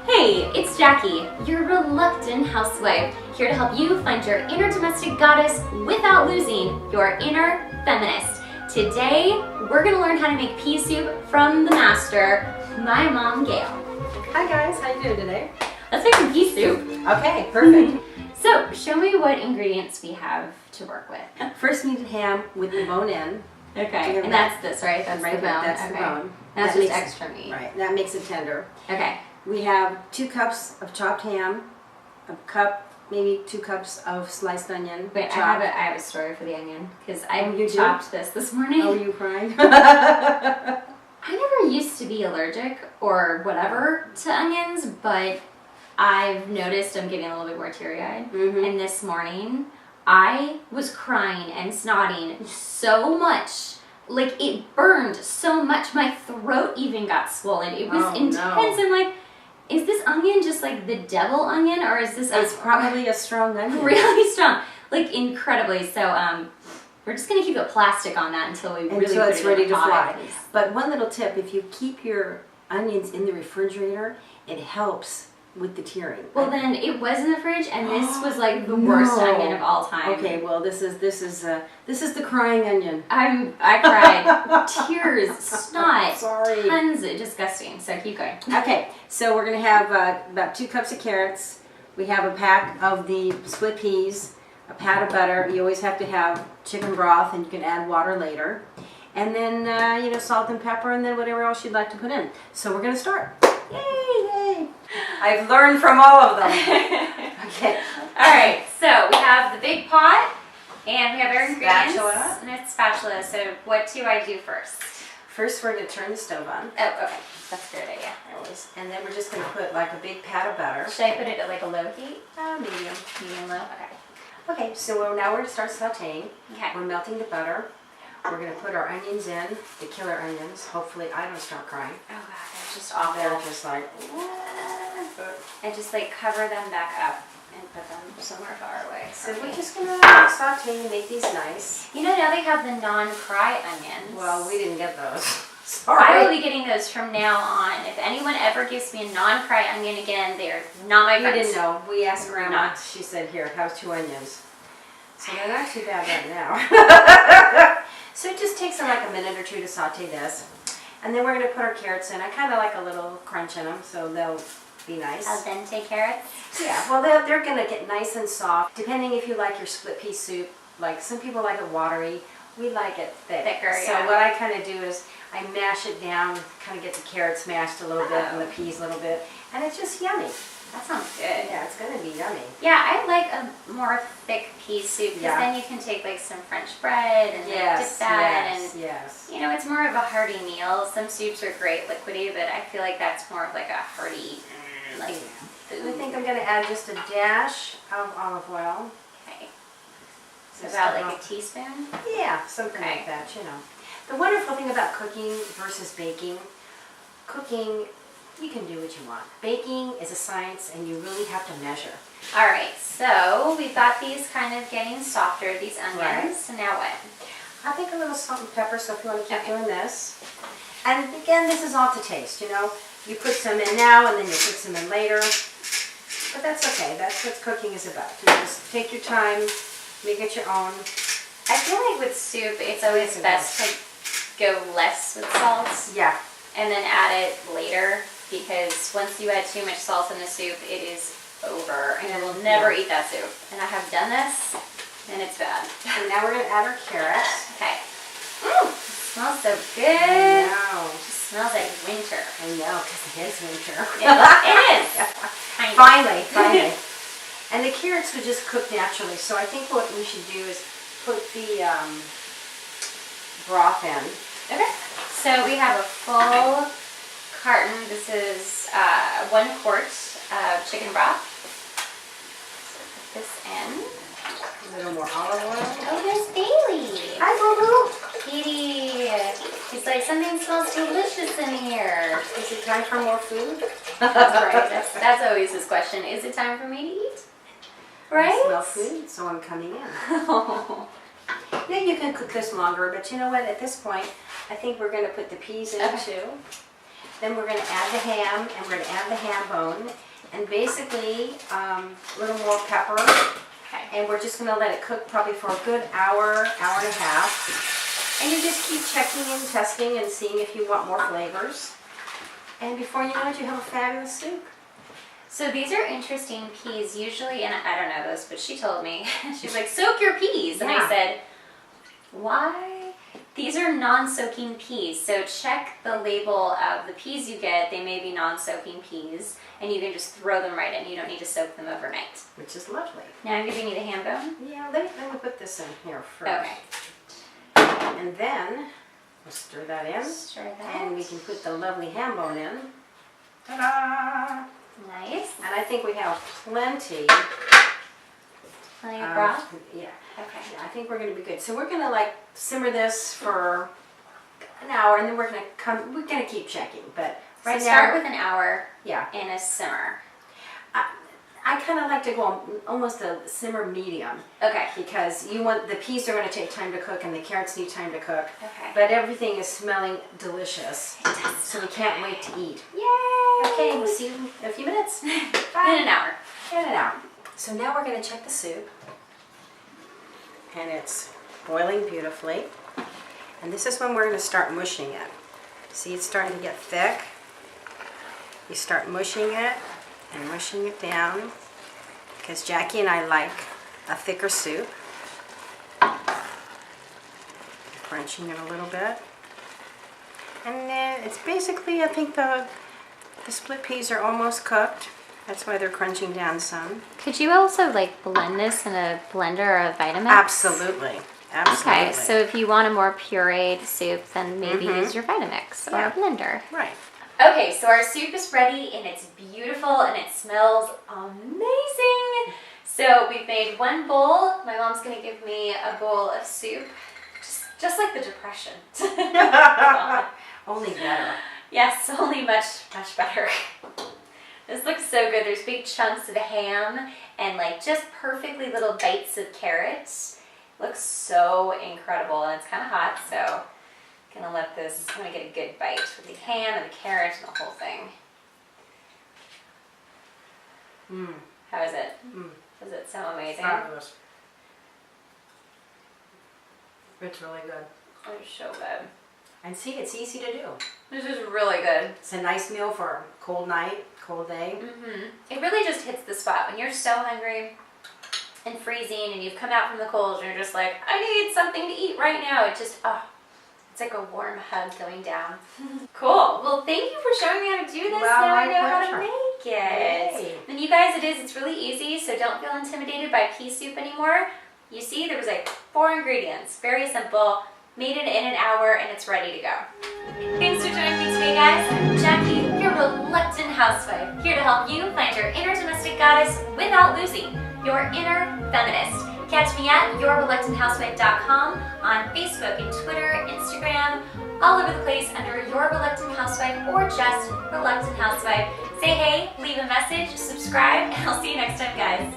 Hey, it's Jackie, your reluctant housewife, here to help you find your inner domestic goddess without losing your inner feminist. Today, we're gonna learn how to make pea soup from the master, my mom, Gail. Hi guys, how you doing today? Let's make some pea soup. Okay, perfect. So, show me what ingredients we have to work with. First, needed ham with the bone in. Okay, and that's this, right? That's right, the bone. that's the bone. That's that just makes extra meat. Right, that makes it tender. Okay. We have 2 cups of chopped ham, a cup, maybe 2 cups of sliced onion. Wait, chopped. I have a story for the onion, because I you do? chopped this morning. Oh, you crying? I never used to be allergic or whatever to onions, but I've noticed I'm getting a little bit more teary-eyed. Mm-hmm. And this morning, I was crying and snotting so much. Like, it burned so much. My throat even got swollen. It was intense. No. I'm like, is this onion just like the devil onion, or is this It's probably a strong onion. really strong? Like, incredibly. So, we're just gonna keep a plastic on that until we really Until put it's it ready in the to pot. fly. But one little tip, if you keep your onions in the refrigerator, it helps with the tearing. Well, then it was in the fridge, and this was like the worst No. onion of all time. Okay, well this is the crying onion. I cried, tears, snot, Sorry. tons of disgusting. So keep going. Okay, so we're gonna have about 2 cups of carrots. We have a pack of the split peas, a pat of butter. You always have to have chicken broth, and you can add water later. And then salt and pepper, and then whatever else you'd like to put in. So we're gonna start. Yay! I've learned from all of them. Okay. All right, so we have the big pot, and we have our ingredients. Spatula. And a spatula. So what do I do first? First, we're gonna turn the stove on. Oh, okay. That's a good idea. Always. And then we're just gonna put like a big pat of butter. Should I put it at like a low heat? Medium. Medium low? Okay. Okay, so now we're gonna start sauteing. Okay. We're melting the butter. We're gonna put our onions in, the killer onions. Hopefully I don't start crying. Oh god, that's just awful. They're just like, And just like cover them back up and put them somewhere far away. so we're just gonna saute and make these nice. You know, now they have the non-cry onions. Well, we didn't get those. I will Sorry. be getting those from now on. If anyone ever gives me a non-cry onion again, they are not my We friends. didn't know. We asked Grandma. Not. She said, here, have 2 onions. So they're not too bad right now. So it just takes them like a minute or 2 to saute this. And then we're going to put our carrots in. I kind of like a little crunch in them, so they'll be nice. Al dente carrots. Yeah, well, they're going to get nice and soft. Depending if you like your split pea soup, like some people like it watery, we like it thick. Thicker, So yeah. what I kind of do is I mash it down, kind of get the carrots mashed a little bit and the peas a little bit, and it's just yummy. That sounds good. Yeah, it's going to be yummy. Yeah, I like a more thick pea soup because Yeah. then you can take like some French bread and like, Yes, dip that yes, and yes. you know, it's more of a hearty meal. Some soups are great liquidy, but I feel like that's more of like a hearty like food. I think I'm going to add just a dash of olive oil. Okay. So Just about about- like a teaspoon. Yeah, something Okay. like that, you know. The wonderful thing about cooking versus baking, cooking, you can do what you want. Baking is a science and you really have to measure. All right, so we've got these kind of getting softer, these onions. Right. So now what? I think a little salt and pepper, so if you want to keep Okay. doing this. And again, this is all to taste, you know. You put some in now and then you put some in later. But that's okay. That's what cooking is about. You just take your time, make it your own. I feel like with soup, it's always best to go less with salt Yeah. and then add it later because once you add too much salt in the soup, it is over and I will never eat that soup. And I have done this and it's bad. And now we're going to add our carrots. Okay. It smells so good. I know. It smells like winter. I know, because it is winter. It is. Kind of. Finally. And the carrots would just cook naturally. So I think what we should do is put the broth in. Okay. So we have a full carton. This is 1 quart of chicken broth. So put this in. A little more olive oil. Oh, there's Bailey. Hi, Boo Kitty. He's like, something smells delicious in here. Boo. Is it time for more food? That's right. That's always his question. Is it time for me to eat? Right? I smell food, so I'm coming in. Yeah, you can cook this longer, but you know what? At this point, I think we're going to put the peas in Okay. too. Then we're going to add the ham, and we're going to add the ham bone, and basically a little more pepper. Okay. And we're just going to let it cook probably for a good hour, hour and a half. And you just keep checking and testing and seeing if you want more flavors. And before you know it, you have a fabulous soup. So these are interesting peas. Usually, and I don't know this, but she told me, she's like, soak your peas. And I Yeah. said, why? These are non-soaking peas. So check the label of the peas you get. They may be non-soaking peas. And you can just throw them right in. You don't need to soak them overnight. Which is lovely. Now I'm giving you the ham bone. Yeah, let me put this in here first. Okay. And then we'll stir that in. Stir that. And we can put the lovely ham bone in. Ta-da! Nice. And I think we have plenty. Plenty of broth? Yeah. Okay. Yeah, I think we're going to be good. So we're going to like simmer this for an hour, and then we're going to keep checking. But So right now, start with an hour yeah, in a simmer. I kind of like to go on almost a simmer medium Okay. because the peas are going to take time to cook, and the carrots need time to cook. Okay. But everything is smelling delicious, It does so we can't wait to eat. Yay! Okay, we'll see you in a few minutes. In an hour. In and out. So now we're going to check the soup. And it's boiling beautifully. And this is when we're going to start mushing it. See, it's starting to get thick. You start mushing it and mushing it down because Jackie and I like a thicker soup. Crunching it a little bit. And then it's basically, I think the split peas are almost cooked. That's why they're crunching down some. Could you also like blend this in a blender or a Vitamix? Absolutely. Absolutely. Okay, so if you want a more pureed soup, then maybe use your Vitamix or a blender. Right. Okay, so our soup is ready and it's beautiful and it smells amazing. So we've made one bowl. My mom's gonna give me a bowl of soup, just like the Depression. Only better. Yes, only much better. This looks so good. There's big chunks of ham and like just perfectly little bites of carrots. Looks so incredible, and it's kind of hot, so I'm gonna let this, I'm gonna get a good bite with the ham and the carrot and the whole thing. Mmm. How is it? Mm. Does it sound amazing? Fabulous. It's really good. It's so good. And see, it's easy to do. This is really good. It's a nice meal for a cold night, cold day. It really just hits the spot when you're so hungry and freezing and you've come out from the cold and you're just like, I need something to eat right now. It just, it's like a warm hug going down. Cool. Well, thank you for showing me how to do this. Well, now I my know how pleasure. to make it. Yay. And you guys, it's really easy, so don't feel intimidated by pea soup anymore. You see, there was like 4 ingredients. Very simple. Made it in an hour and it's ready to go. Thanks for joining me today, guys. I'm Jackie, your reluctant housewife, here to help you find your inner domestic goddess without losing your inner feminist. Catch me at yourreluctanthousewife.com, on Facebook and Twitter, Instagram, all over the place under Your Reluctant Housewife or just Reluctant Housewife. Say hey, leave a message, subscribe, and I'll see you next time, guys.